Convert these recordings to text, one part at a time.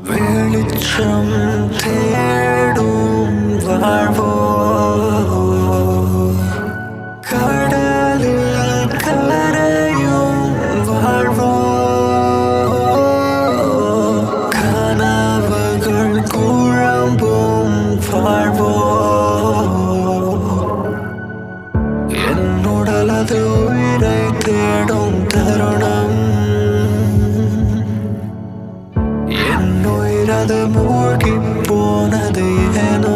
வெளிச்சம் தேடும் வாழ்வோ கடலில் கரையும் வாழ்வோ கனவுகள் குழம்பும் வாழ்வோ என்னுடலது உயிரை தேடும் தருணம் என்னுயிரது மூழ்கி போனது ஏனோ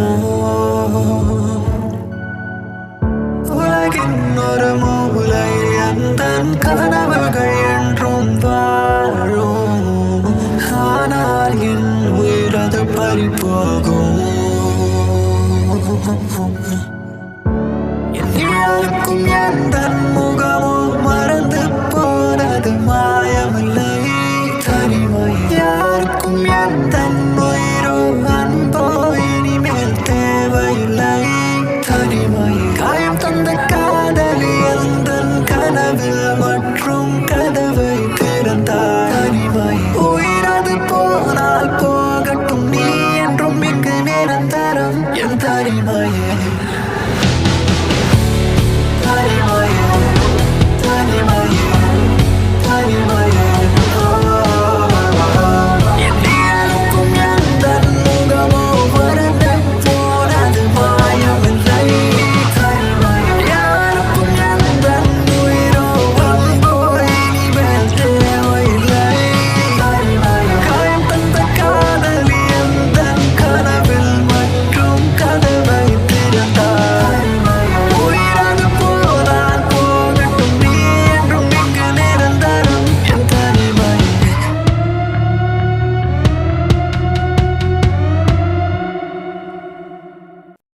உலகின் ஒரு மூலை அந்த கனவுகள் என்றும் வாழும் ஆனால் என் உயிரது பறிபோகும் யாருக்கும் எந்த முகமும் மறந்து போனது மாயமில்லை தனிமை யாருக்கும் எந்த